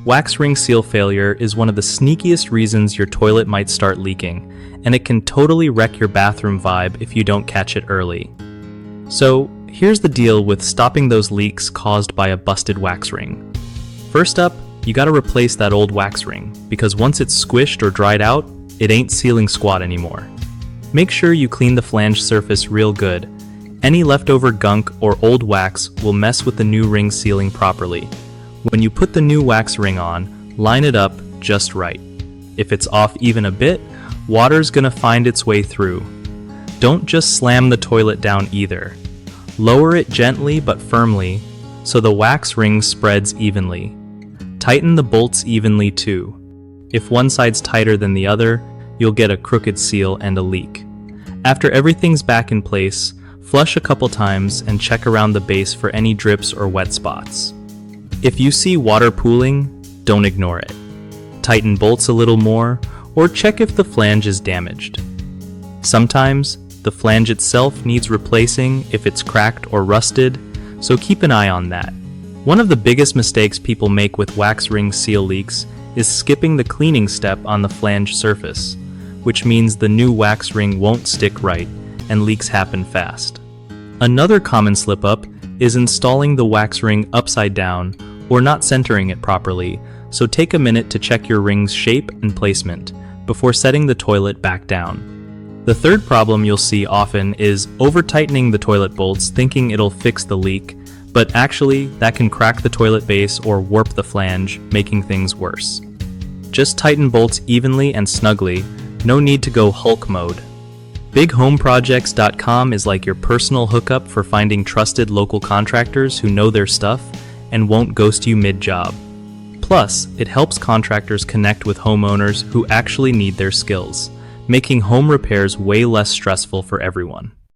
Wax ring seal failure is one of the sneakiest reasons your toilet might start leaking, and it can totally wreck your bathroom vibe if you don't catch it early. So, here's the deal with stopping those leaks caused by a busted wax ring. First up, you gotta replace that old wax ring, because once it's squished or dried out, it ain't sealing squat anymore. Make sure you clean the flange surface real good. Any leftover gunk or old wax will mess with the new ring sealing properly. When you put the new wax ring on, line it up just right. If it's off even a bit, water's gonna find its way through. Don't just slam the toilet down either. Lower it gently but firmly so the wax ring spreads evenly. Tighten the bolts evenly too. If one side's tighter than the other, you'll get a crooked seal and a leak. After everything's back in place, flush a couple times and check around the base for any drips or wet spots. If you see water pooling, don't ignore it. Tighten bolts a little more, or check if the flange is damaged. Sometimes, the flange itself needs replacing if it's cracked or rusted, so keep an eye on that. One of the biggest mistakes people make with wax ring seal leaks is skipping the cleaning step on the flange surface, which means the new wax ring won't stick right and leaks happen fast. Another common slip-up is installing the wax ring upside down or not centering it properly, so take a minute to check your ring's shape and placement before setting the toilet back down. The third problem you'll see often is over-tightening the toilet bolts thinking it'll fix the leak, but actually that can crack the toilet base or warp the flange, making things worse. Just tighten bolts evenly and snugly, no need to go Hulk mode. BigHomeProjects.com is like your personal hookup for finding trusted local contractors who know their stuff and won't ghost you mid-job. Plus, it helps contractors connect with homeowners who actually need their skills, making home repairs way less stressful for everyone.